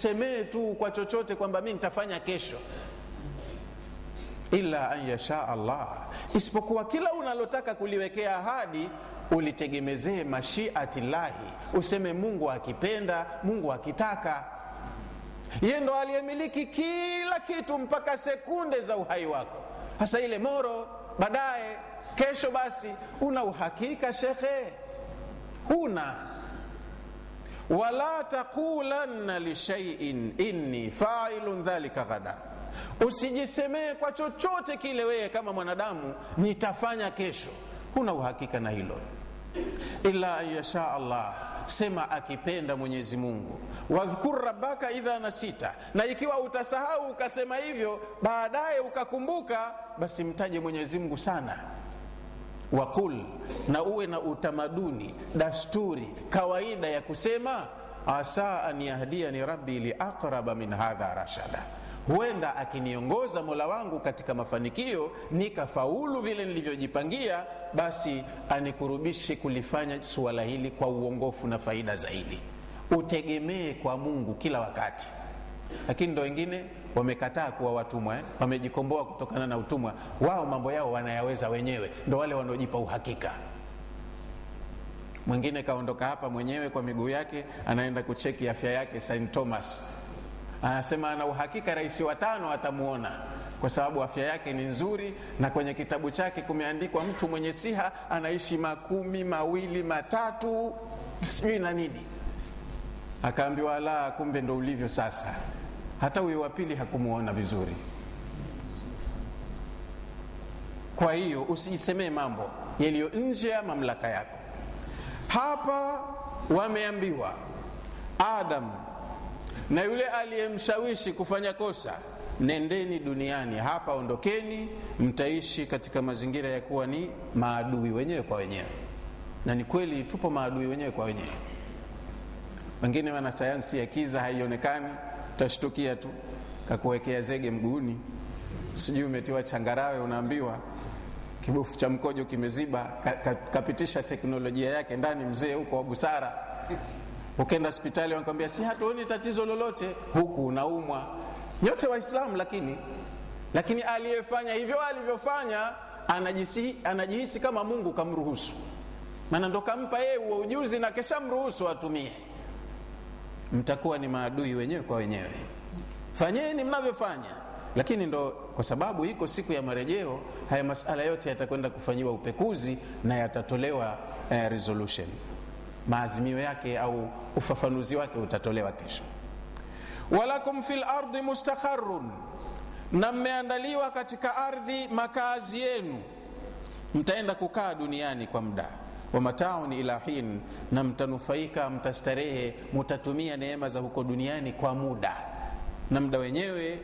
Semee tu kwa chochote kwamba mimi nitafanya kesho, illa an yasha Allah, isipokuwa kila unalotaka kuliwekea ahadi ulitegemezee mashiati llahi, useme Mungu akipenda, Mungu akitaka. Yeye ndo aliyemiliki kila kitu mpaka sekunde za uhai wako. Hasa ile moro baadaye kesho, basi una uhakika shekhe? Huna. Wala taqulanna li shay'in inni fa'ilun dhalika ghada, usijisemee kwa chochote kile wewe kama mwanadamu nitafanya kesho, huna uhakika na hilo. Illa yasha Allah, sema akipenda Mwenyezi Mungu. Wadhkur rabbaka idha nasita, na ikiwa utasahau ukasema hivyo baadaye ukakumbuka, basi mtaje Mwenyezi Mungu sana. Waqul, na uwe na utamaduni, dasturi, kawaida ya kusema asa an yahdiani rabbi li aqraba min hadha rashada, huenda akiniongoza Mola wangu katika mafanikio nikafaulu vile nilivyojipangia, basi anikurubishe kulifanya suala hili kwa uongofu na faida zaidi. Utegemee kwa Mungu kila wakati. Lakini ndo wengine wamekataa kuwa watumwa, wamejikomboa kutokana na utumwa wao, mambo yao wanayaweza wenyewe, ndo wale wanaojipa uhakika. Mwingine kaondoka hapa mwenyewe kwa miguu yake, anaenda kucheki afya yake St. Thomas, anasema ana uhakika rais wa 5 atamuona kwa sababu afya yake ni nzuri, na kwenye kitabu chake kumeandikwa mtu mwenye siha anaishi 10, 2, 3 sijui na nini. Akaambiwa la, kumbe ndo ulivyo sasa. Hata huyo wa pili hakumuona vizuri. Kwa hiyo usijisemee mambo yaliyo nje ya mamlaka yako. Hapa wameambiwa Adam na yule aliyemshawishi kufanya kosa, nendeni duniani hapa, ondokeni, mtaishi katika mazingira ya kuwa ni maadui wenyewe kwa wenyewe. Na ni kweli tupo maadui wenyewe kwa wenyewe. Wengine wana sayansi ya kiza, haionekani, utashtukia tu kakuwekea zege mguuni, sijui umetiwa changarawe, unaambiwa kibofu cha mkojo kimeziba, kapitisha teknolojia yake ndani, mzee huko wa busara. Ukenda hospitali wanakuambia si hatuoni tatizo lolote, huku unaumwa. Nyote Waislamu, lakini aliyefanya hivyo alivyofanya anajihisi kama Mungu kamruhusu, maana ndo kampa yeye huo ujuzi na kesha mruhusu atumie. Mtakuwa ni maadui wenyewe kwa wenyewe. Fanyeni mnavyofanya, lakini ndo kwa sababu iko siku ya marejeo, haya masala yote yatakwenda kufanyiwa upekuzi na yatatolewa resolution. Maazimio yake au ufafanuzi wake utatolewa kesho. Walakum fil ardi mustaqarrun, na mmeandaliwa katika ardhi makazi yenu, mtaenda kukaa duniani kwa muda. Wa mataun ila hin, na mtanufaika, mtastarehe, mtatumia neema za huko duniani kwa muda, na muda wenyewe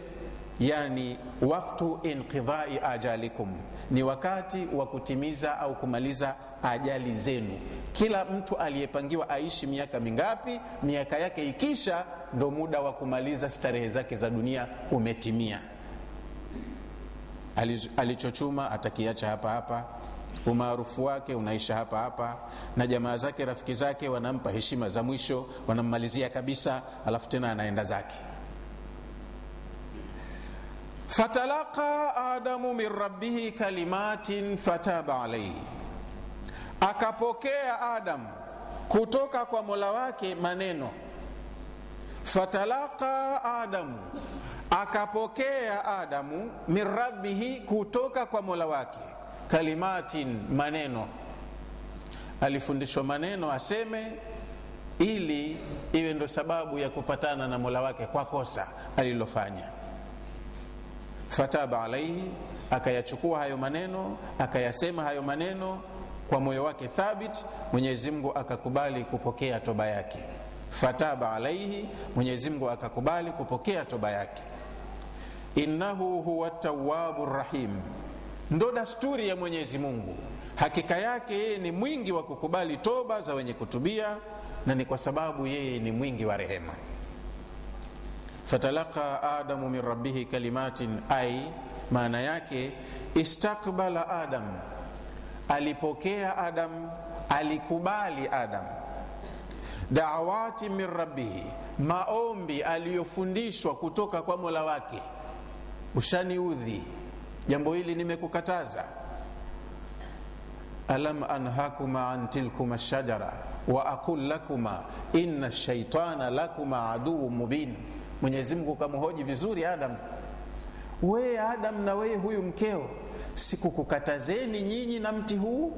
yani waktu inqidai ajalikum, ni wakati wa kutimiza au kumaliza ajali zenu. Kila mtu aliyepangiwa aishi miaka mingapi, miaka yake ikisha ndo muda wa kumaliza starehe zake za dunia umetimia. Alichochuma atakiacha hapa hapa, umaarufu wake unaisha hapa hapa, na jamaa zake, rafiki zake wanampa heshima za mwisho, wanammalizia kabisa, alafu tena anaenda zake. Fatalaqa Adamu min rabbihi kalimatin fataba alayhi, akapokea Adam kutoka kwa Mola wake maneno. Fatalaqa Adamu, akapokea Adamu min rabbihi, kutoka kwa Mola wake, kalimatin, maneno. Alifundishwa maneno aseme ili iwe ndo sababu ya kupatana na Mola wake kwa kosa alilofanya. Fataba alayhi, akayachukua hayo maneno, akayasema hayo maneno kwa moyo wake thabit. Mwenyezi Mungu akakubali kupokea toba yake. Fataba alayhi, Mwenyezi Mungu akakubali kupokea toba yake. Innahu huwa tawwabur rahim, ndo dasturi ya Mwenyezi Mungu. Hakika yake yeye ni mwingi wa kukubali toba za wenye kutubia, na ni kwa sababu yeye ni mwingi wa rehema. Fatalaqa Adamu min rabbihi kalimatin, ay maana yake istaqbala Adam, alipokea Adam, alikubali Adam, da'awati min rabbihi, maombi aliyofundishwa kutoka kwa Mola wake, ushaniudhi, jambo hili nimekukataza, alam anhakuma an tilkuma ash-shajara wa aqul lakuma inna ash-shaytana lakuma aduwwun mubin. Mwenyezi Mungu kamhoji vizuri Adam, we Adam na we huyu mkeo, sikukukatazeni nyinyi na mti huu,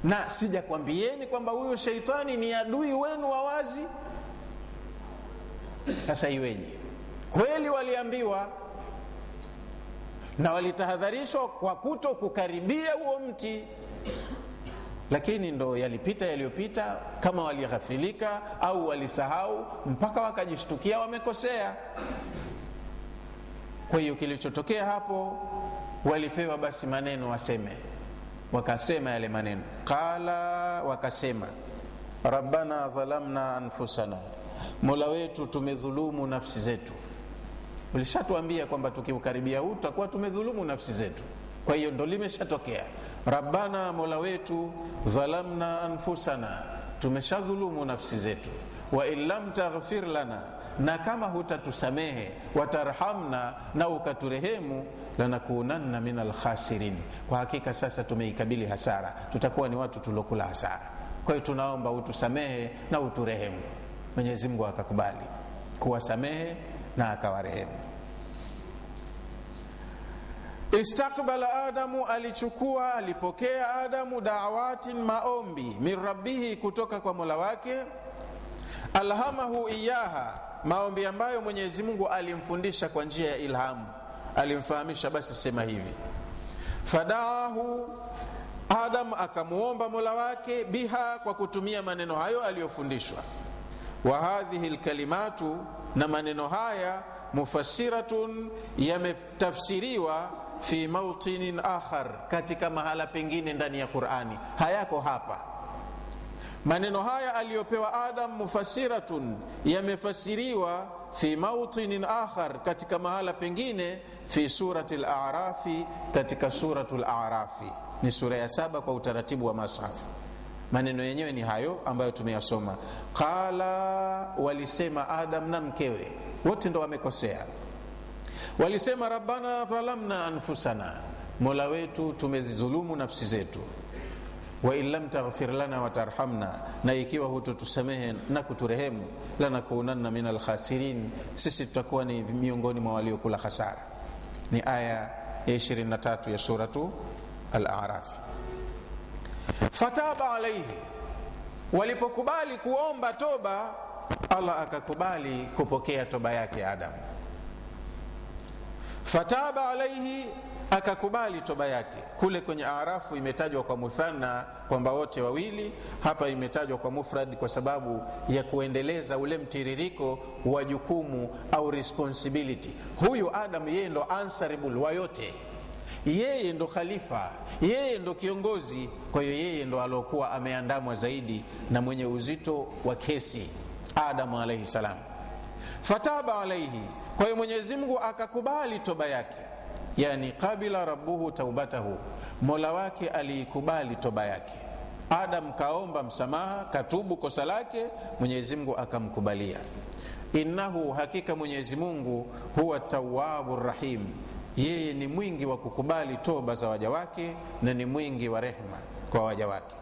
na sijakwambieni kwamba huyo shaitani ni adui wenu wa wazi? Sasa iweje? Kweli waliambiwa na walitahadharishwa kwa kuto kukaribia huo mti, lakini ndo yaliyopita, kama walighafilika au walisahau mpaka wakajishtukia wamekosea. Kwa hiyo kilichotokea hapo, walipewa basi maneno waseme, wakasema yale maneno. Qala, wakasema, rabbana dhalamna anfusana, Mola wetu tumedhulumu nafsi zetu. Ulishatuambia kwamba tukiukaribia huu tutakuwa tumedhulumu nafsi zetu. Kwa hiyo ndo limeshatokea. Rabbana, Mola wetu, dhalamna anfusana, tumeshadhulumu nafsi zetu, wa illam taghfir lana, na kama hutatusamehe, watarhamna, na ukaturehemu, lanakunanna minal khasirin, kwa hakika sasa tumeikabili hasara, tutakuwa ni watu tulokula hasara. Kwa hiyo tunaomba utusamehe na uturehemu. Mwenyezi Mungu akakubali kuwasamehe na akawarehemu. Istaqbala Adamu, alipokea Adamu da'awatin, maombi, min rabbihi, kutoka kwa Mola wake, alhamahu iyaha, maombi ambayo Mwenyezi Mungu alimfundisha kwa njia ya ilhamu, alimfahamisha basi sema hivi. Fadaahu, Adam akamuomba Mola wake, biha, kwa kutumia maneno hayo aliyofundishwa. Wa hadhihi alkalimatu, na maneno haya, mufassiratun, yametafsiriwa fi mawtinin akhar, katika mahala pengine ndani ya Qur'ani, hayako hapa. Maneno haya aliyopewa Adam, mufassiratun, yamefasiriwa fi mawtinin akhar, katika mahala pengine, fi surati al-A'rafi, katika suratul A'rafi, ni sura ya 7 kwa utaratibu wa mashafu. Maneno yenyewe ni hayo ambayo tumeyasoma. Qala, walisema Adam na mkewe, wote ndo wamekosea. Walisema rabbana dhalamna anfusana, Mola wetu tumezidhulumu nafsi zetu, wa illam taghfir lana wa tarhamna, na ikiwa hutotusamehe na kuturehemu, lanakunanna minal khasirin, sisi tutakuwa ni miongoni mwa waliokula hasara. Ni aya 23 ya suratu al-A'raf. Fataba alayhi, walipokubali kuomba toba, Allah akakubali kupokea toba yake Adam. Fataba alayhi, akakubali toba yake. Kule kwenye Arafu imetajwa kwa muthanna kwamba wote wawili, hapa imetajwa kwa mufrad kwa sababu ya kuendeleza ule mtiririko wa jukumu au responsibility. Huyu Adam yeye ndo answerable wa yote, yeye ndo khalifa, yeye ndo kiongozi. Kwa hiyo yeye ndo alokuwa ameandamwa zaidi na mwenye uzito wa kesi, Adam alayhi salam. Fataba alayhi, kwa hiyo Mwenyezi Mungu akakubali toba yake, yani qabila rabbuhu taubatahu, Mola wake aliikubali toba yake. Adam kaomba msamaha, katubu kosa lake, Mwenyezi Mungu akamkubalia. Innahu, hakika Mwenyezi Mungu, huwa tawwabur rahim, yeye ni mwingi wa kukubali toba za waja wake na ni mwingi wa rehema kwa waja wake.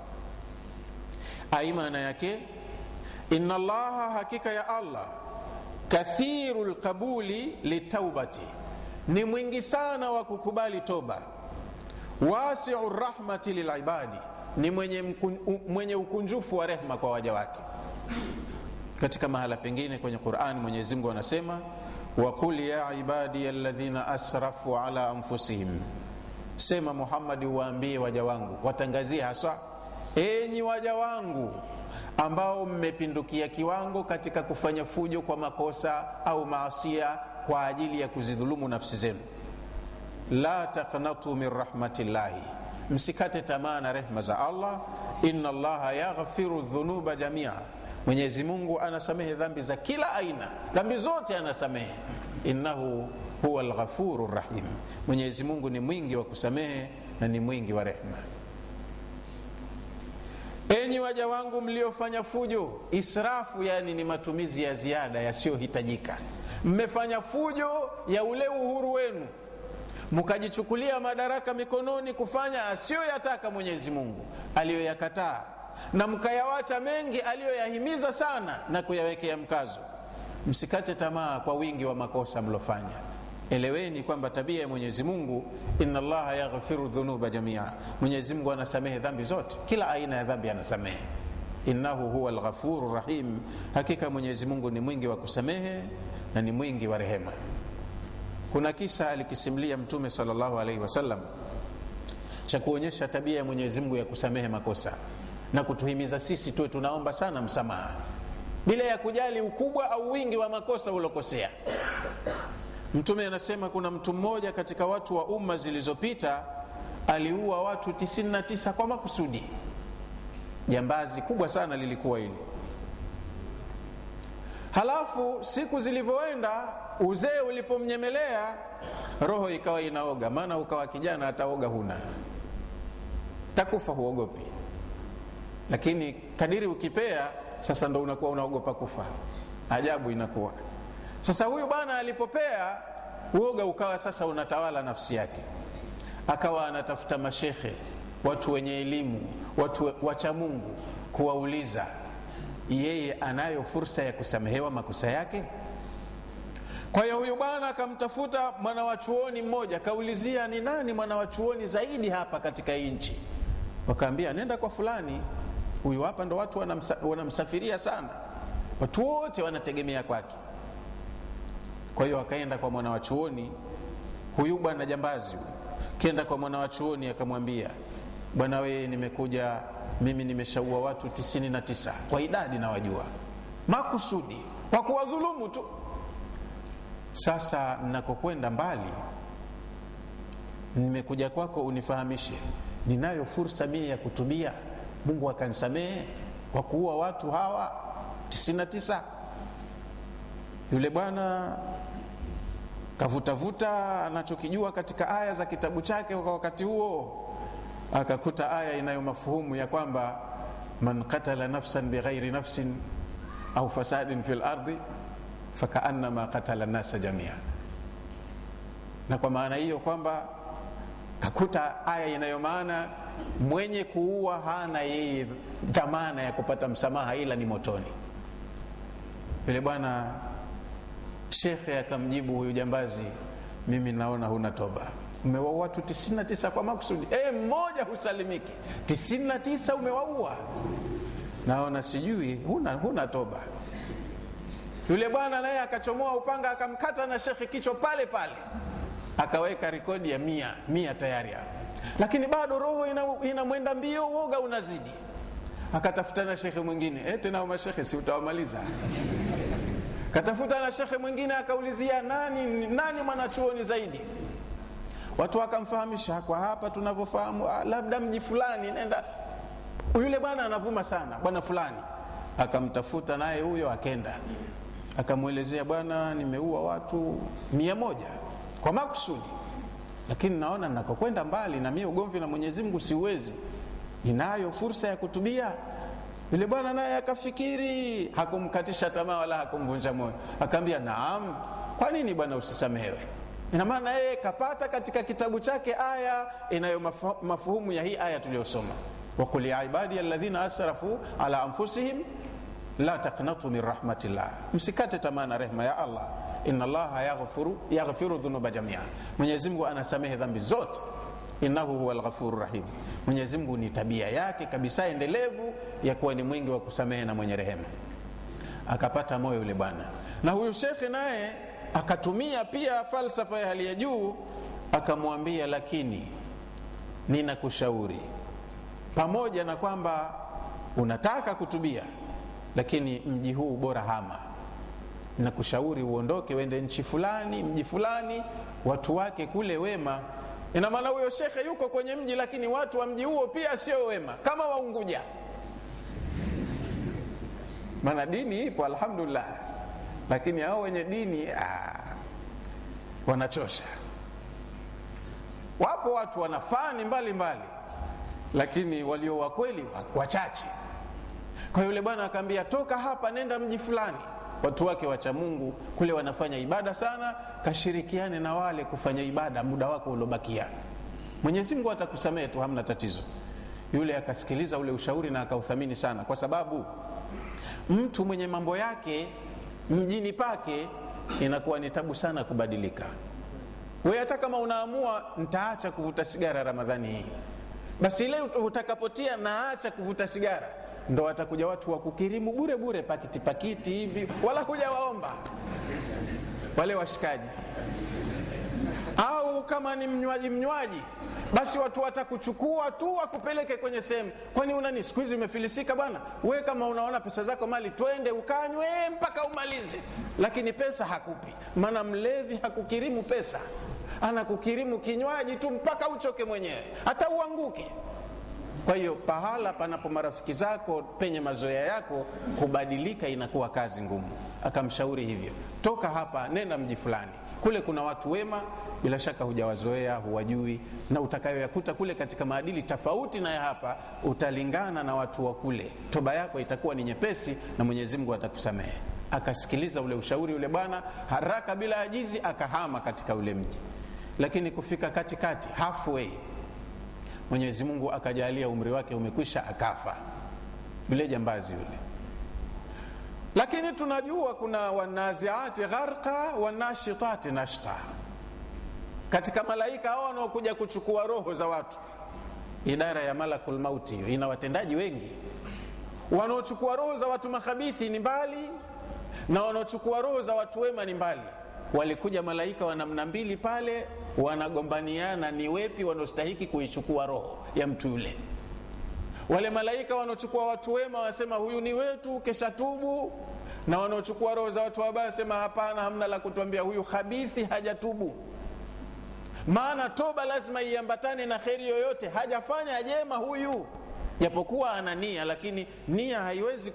Maana yake, inna Allaha, hakika ya Allah, kathirul qabuli litaubati, ni mwingi sana wa kukubali toba. Wasi'ur rahmati lilibadi, ni mwenye ukunjufu wa rehema kwa waja wake. Katika mahala pengine kwenye Qur'an Mwenyezi Mungu anasema, wa qul ya ibadi alladhina asrafu ala anfusihim, sema Muhammad, waambie waja wangu, watangazie hasa, enyi waja wangu ambao mmepindukia kiwango katika kufanya fujo kwa makosa au maasia kwa ajili ya kuzidhulumu nafsi zenu, la taqnatu min rahmatillahi, msikate tamaa na rehema za Allah. Inna Allaha yaghfiru dhunuba jamia, Mwenyezi Mungu anasamehe dhambi za kila aina, dhambi zote anasamehe. Innahu huwa al-ghafurur rahim, Mwenyezi Mungu ni mwingi wa kusamehe na ni mwingi wa rehema. enyi waja wangu mliofanya fujo. Israfu yani ni matumizi ya ziada yasiyohitajika. Mmefanya fujo ya ule uhuru wenu, mkajichukulia madaraka mikononi kufanya asiyoyataka Mwenyezi Mungu, aliyoyakataa, na mkayawacha mengi aliyoyahimiza sana na kuyawekea mkazo. Msikate tamaa kwa wingi wa makosa mlofanya. Eleweni kwamba tabia ya Mwenyezi Mungu, inna Allaha yaghfiru dhunuba jamia, Mwenyezi Mungu anasamehe dhambi zote, kila aina ya dhambi anasamehe. Innahu huwal ghafurur rahim, hakika Mwenyezi Mungu ni mwingi wa kusamehe na ni mwingi wa rehema. Kuna kisa alikisimulia Mtume sallallahu alaihi wasallam cha kuonyesha tabia ya Mwenyezi Mungu ya kusamehe makosa na kutuhimiza sisi tuwe tunaomba sana msamaha bila ya kujali ukubwa au wingi wa makosa ulokosea. Mtume anasema kuna mtu mmoja katika watu wa umma zilizopita aliua watu 99 kwa makusudi. Jambazi kubwa sana lilikuwa hili. Halafu siku zilivyoenda, uzee ulipomnyemelea, roho ikawa inaoga. Maana ukawa kijana ataoga huna, takufa huogopi, lakini kadiri ukipea sasa ndo unakuwa unaogopa kufa. Ajabu inakuwa sasa. Huyu bwana alipopea, uoga ukawa sasa unatawala nafsi yake. Akawa anatafuta mashehe, watu wenye elimu, watu wacha Mungu, kuwauliza yeye anayo fursa ya kusamehewa makosa yake. Kwa hiyo huyu bwana akamtafuta mwanawachuoni mmoja, kaulizia ni nani mwanawachuoni zaidi hapa katika nchi. Wakaambia nenda kwa fulani, huyu hapa ndo watu wanamsafiria sana, watu wote wanategemea kwake. Kwa hiyo akaenda kwa mwanawachuoni huyu bwana jambazi. Kenda kwa mwanawachuoni akamwambia, bwana wewe, nimekuja mimi nimeshaua watu 99 kwa idadi na wajua, makusudi kwa kuwadhulumu tu. Sasa ninakokwenda mbali, nimekuja kwako unifahamishe, ninayo fursa mimi ya kutubia, Mungu akanisamehe kwa kuua watu hawa 99. Yule bwana kavutavuta anachokijua katika aya za kitabu chake kwa wakati huo, akakuta aya inayo mafuhumu ya kwamba man qatala nafsan bighairi nafsin au fasadin fil ardi fakaannama qatala an-nasa jamia. Na kwa maana hiyo kwamba kakuta aya inayo maana mwenye kuua hana yeye dhamana ya kupata msamaha ila ni motoni. Yule bwana shekhe akamjibu huyu jambazi, mimi naona huna toba. Umewaua watu 99 kwa makusudi, mmoja husalimiki, 99 umewaua, naona sijui huna toba. Yule bwana naye akachomoa upanga akamkata na shekhe kichwa pale pale, akaweka rekodi ya 100 tayari. Lakini bado roho inamwenda mbio, uoga unazidi. Akatafuta na shekhe mwingine, tena mashekhe si utawamaliza. Katafuta na shekhe mwingine akaulizia nani mwanachuoni zaidi. Watu wakamfahamisha, kwa hapa tunavyofahamu labda mji fulani, nenda. Yule bwana anavuma sana, bwana fulani. Akamtafuta naye huyo, akenda akamuelezea, bwana nimeua watu 100 kwa makusudi, lakini naona ninakokwenda mbali na mimi ugomvi na Mwenyezi Mungu siwezi, ninayo fursa ya kutubia. Yule bwana naye akafikiri, hakumkatisha tamaa wala hakumvunja moyo. Akamwambia, naam, kwa nini bwana usisamehewe? Ina maana yeye kapata katika kitabu chake aya inayo mafuhumu ya hii aya tuliyosoma, wa qul ya ibadi alladhina asrafu ala anfusihim la taqnatu min rahmatillah, msikate tamaa na rehema ya Allah, inna Allaha yaghfiru dhunuba jamia, Mwenyezi Mungu anasamehe dhambi zote, innahu huwal ghafurur rahim. Mwenyezi Mungu ni tabia yake kabisa endelevu ya kuwa ni mwingi wa kusamehe na mwenye rehema. Akapata moyo yule bwana, na huyu shekhe naye akatumia pia falsafa ya hali ya juu, akamwambia, lakini ninakushauri, pamoja na kwamba unataka kutubia, lakini mji huu bora hama, nakushauri uondoke uende nchi fulani, mji fulani, watu wake kule wema. Ina maana huyo shekhe yuko kwenye mji, lakini watu wa mji huo pia sio wema, kama Waunguja. Maana dini ipo alhamdulillah, lakini hao wenye dini wanachosha. Wapo watu wanafani mbalimbali, lakini walio wa kweli wachache. Kwa yule bwana akamwambia, toka hapa nenda mji fulani, watu wake wacha Mungu kule wanafanya ibada sana, kashirikiane na wale kufanya ibada muda wako uliobakia, Mwenyezi Mungu atakusamehe tu, hamna tatizo. Yule akasikiliza ule ushauri na akauthamini sana, kwa sababu mtu mwenye mambo yake mjini pake inakuwa ni tabu sana kubadilika. Wewe hata kama unaamua nitaacha kuvuta sigara Ramadhani hii, basi ile utakapotia naacha kuvuta sigara, ndo watakuja watu wa kukirimu bure bure, pakiti hivi, wala kuja waomba wale washikaji. Au kama ni mnywaji, basi watu watakuchukua tu wakupeleke kwenye sehemu. Kwani unani siku hizi umefilisika bwana? Wewe kama unaona pesa zako mali, twende ukanywe mpaka umalize, lakini pesa hakupi. Maana mlevi hakukirimu pesa, anakukirimu kinywaji tu mpaka uchoke mwenyewe, hata uanguke. Kwa hiyo pahala panapo marafiki zako, penye mazoea yako, kubadilika inakuwa kazi ngumu. Akamshauri hivyo, toka hapa nenda mji fulani, kule kuna watu wema, bila shaka hujawazoea, huwajui, na utakayoyakuta kule katika maadili tofauti na ya hapa, utalingana na watu wa kule, toba yako itakuwa ni nyepesi na Mwenyezi Mungu atakusamehe. Akasikiliza ule ushauri ule bwana, haraka bila ajizi akahama katika ule mji. Lakini kufika katikati, halfway, Mwenyezi Mungu akajalia umri wake umekwisha, akafa yule jambazi yule. Lakini tunajua kuna wanaziati gharqa wanashitati nashta. Katika malaika hao wanaokuja kuchukua roho za watu, idara ya malakul mauti ina watendaji wengi. Wanaochukua roho za watu makhabithi ni mbali, na wanaochukua roho za watu wema ni mbali. Walikuja malaika wa namna mbili pale, wanagombaniana ni wepi wanaostahili kuichukua roho ya mtu yule. Wale malaika wanaochukua watu wema wasema huyu ni wetu, kesha tubu, na wanaochukua roho za watu wabaya wasema hapana, hamna la kutuambia, huyu khabithi hajatubu. Maana toba lazima iambatane na kheri yoyote, hajafanya jema huyu, japokuwa ana nia, lakini nia haiwezi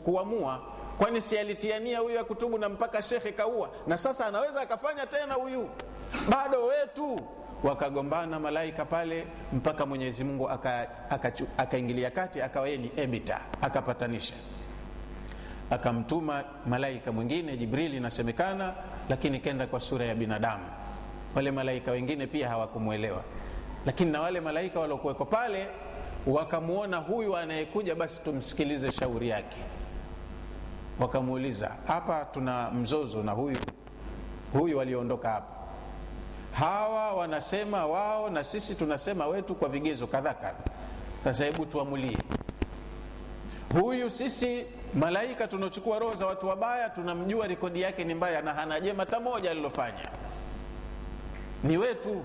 kuamua. Kwani si alitia nia huyu ya kutubu na mpaka shekhe kaua, na sasa anaweza akafanya tena huyu, bado wetu. Wakagombana malaika pale mpaka Mwenyezi Mungu akaingilia kati, akawa yeye ni ebita, akapatanisha. Akamtuma malaika mwingine Jibrili inasemekana, lakini kenda kwa sura ya binadamu. Wale malaika wengine pia hawakumuelewa, lakini na wale malaika waliokuweko pale wakamuona huyu anayekuja, basi tumsikilize shauri yake. Wakamuuliza, hapa tuna mzozo na huyu waliondoka hapa. Hawa wanasema wao na sisi tunasema wetu kwa vigezo kadha kadha. Sasa hebu tuamulie. Huyu sisi malaika tunochukua roho za watu wabaya, tunamjua rekodi yake ni mbaya na hana jema hata moja alilofanya, ni wetu.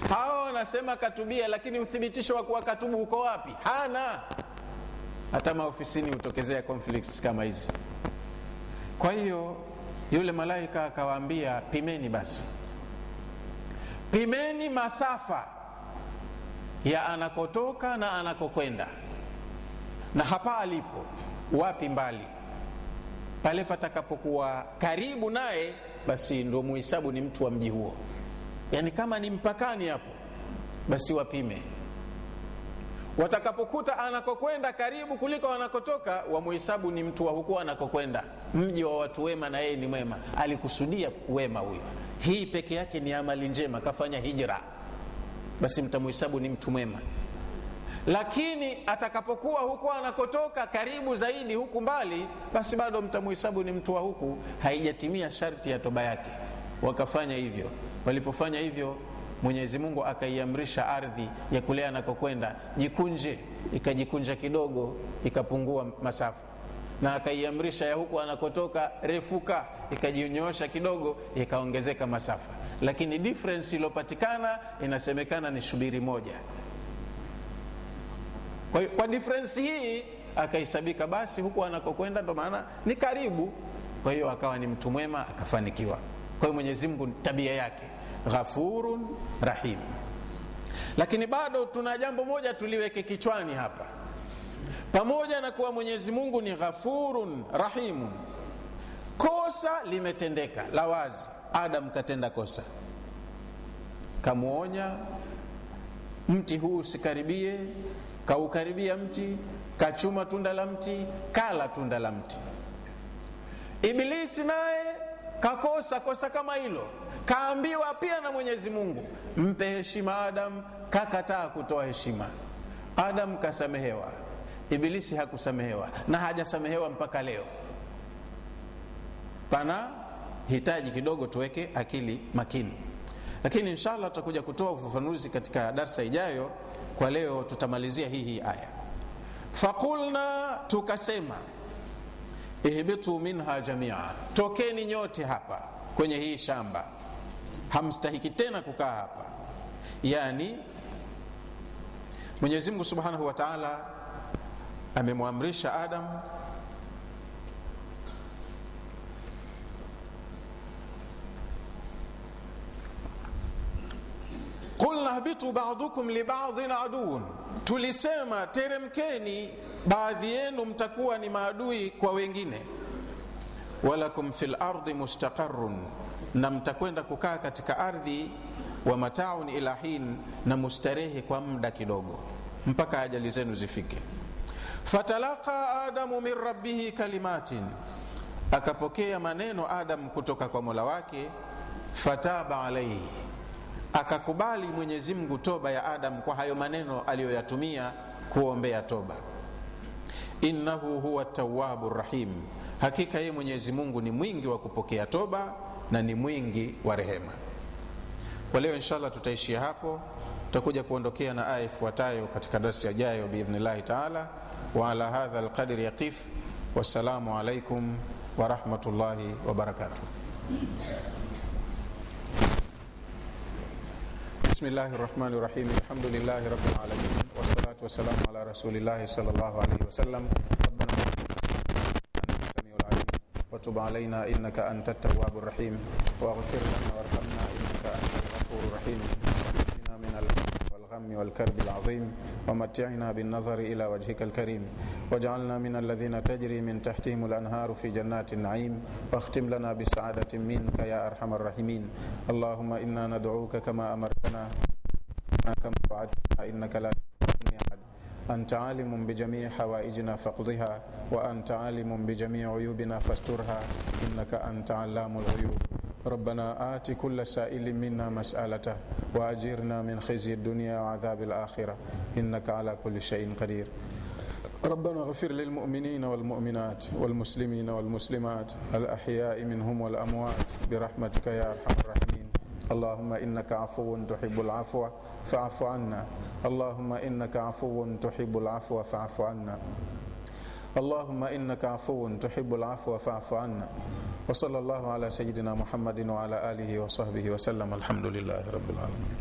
Hawa wanasema katubia, lakini uthibitisho wa kuwa katubu uko wapi? Hana. Hata maofisini utokezea conflicts kama hizi. Kwa hiyo yule malaika akawaambia, pimeni basi, pimeni masafa ya anakotoka na anakokwenda, na hapa alipo wapi mbali. Pale patakapokuwa karibu naye, basi ndio muhesabu ni mtu wa mji huo. Yani kama ni mpakani hapo, basi wapime. Watakapokuta anakokwenda karibu kuliko anakotoka, wamuhesabu ni mtu wa huko anakokwenda, mji wa watu wema na yeye ni mwema, alikusudia wema huyo. Hii peke yake ni amali njema, kafanya hijra, basi mtamuhesabu ni mtu mwema. Lakini atakapokuwa huko anakotoka karibu zaidi, huku mbali, basi bado mtamuhesabu ni mtu wa huku, haijatimia sharti ya toba yake. Wakafanya hivyo. Walipofanya hivyo, Mwenyezi Mungu akaiamrisha ardhi ya kule anakokwenda jikunje, ikajikunja kidogo, ikapungua masafa. Na akaiamrisha ya huku anakotoka refuka, ikajinyoosha kidogo, ikaongezeka masafa. Lakini difference iliyopatikana inasemekana ni shubiri moja. Kwa difference hii akaisabika, basi huku anakokwenda ndo maana ni karibu. Kwa hiyo akawa ni mtu mwema, akafanikiwa. Kwa hiyo Mwenyezi Mungu tabia yake Ghafurun Rahim. Lakini bado tuna jambo moja tuliweke kichwani hapa. Pamoja na kuwa Mwenyezi Mungu ni Ghafurun Rahimun, kosa limetendeka la wazi. Adam katenda kosa, kamuonya, mti huu usikaribie, kaukaribia mti, kachuma tunda la mti, kala tunda la mti. Ibilisi naye kosa kama hilo, kaambiwa pia na Mwenyezi Mungu mpe heshima Adam, kakataa kutoa heshima. Adam kasamehewa, Ibilisi hakusamehewa na hajasamehewa mpaka leo. Pana hitaji kidogo tuweke akili makini, lakini inshallah tutakuja kutoa ufafanuzi katika darasa ijayo. Kwa leo tutamalizia hii aya. Faqulna, tukasema, ihbitu minha jamia, tokeni nyote hapa kwenye hii shamba, hamstahiki tena kukaa hapa. Yani Mwenyezi Mungu Subhanahu wa Ta'ala amemwamrisha Adam qulna habitu ba'dukum li ba'dhin aduun, tulisema teremkeni, baadhi yenu mtakuwa ni maadui kwa wengine. Walakum fil ardi mustaqarrun, na mtakwenda kukaa katika ardhi, wa mata'un ila hin, na mustarehe kwa muda kidogo mpaka ajali zenu zifike. Fatalaqa adamu min rabbih kalimatin, akapokea maneno Adam kutoka kwa Mola wake. Fataba alayhi, akakubali Mwenyezi Mungu toba ya Adam kwa hayo maneno aliyoyatumia kuombea toba. Innahu huwa tawwabur rahim, hakika yeye Mwenyezi Mungu ni mwingi wa kupokea toba na ni mwingi wa rehema. Kwa leo inshallah tutaishia hapo, tutakuja kuondokea na aya ifuatayo katika darasa ijayo biidhnillah taala. Wa ala hadha alqadr yaqif, wassalamu alaykum wa rahmatullahi wa barakatuh. Bismillahir rahmanir rahim, alhamdulillahi rabbil alamin, wassalatu wassalamu ala rasulillahi sallallahu alayhi wasallam. Rabbana anta samiul alim wa tub alayna innaka antat tawwabur rahim waghfir lana warhamna innaka antal ghafurur rahim. Inna minal والغم والكرب العظيم ومتعنا بالنظر إلى وجهك الكريم واجعلنا من الذين تجري من تحتهم الأنهار في جنات النعيم واختم لنا بسعادة منك يا أرحم الراحمين. اللهم إنا ندعوك كما أمرتنا كما وعدتنا إنك لا تخلف. أنت عالم بجميع حوائجنا فاقضها وأنت عالم بجميع عيوبنا فاسترها إنك أنت علام الغيوب. ربنا آت كل سائل منا مسألته وأجرنا من خزي الدنيا وعذاب الآخرة إنك على كل شيء قدير. ربنا اغفر للمؤمنين والمؤمنات والمسلمين والمسلمات الأحياء منهم والأموات برحمتك يا أرحم الراحمين. اللهم إنك عفو تحب العفو فاعف عنا. اللهم إنك عفو تحب العفو فاعف عنا. اللهم إنك عفو تحب العفو فاعف عنا. وصلى الله على سيدنا محمد وعلى آله وصحبه وسلم. الحمد لله رب العالمين.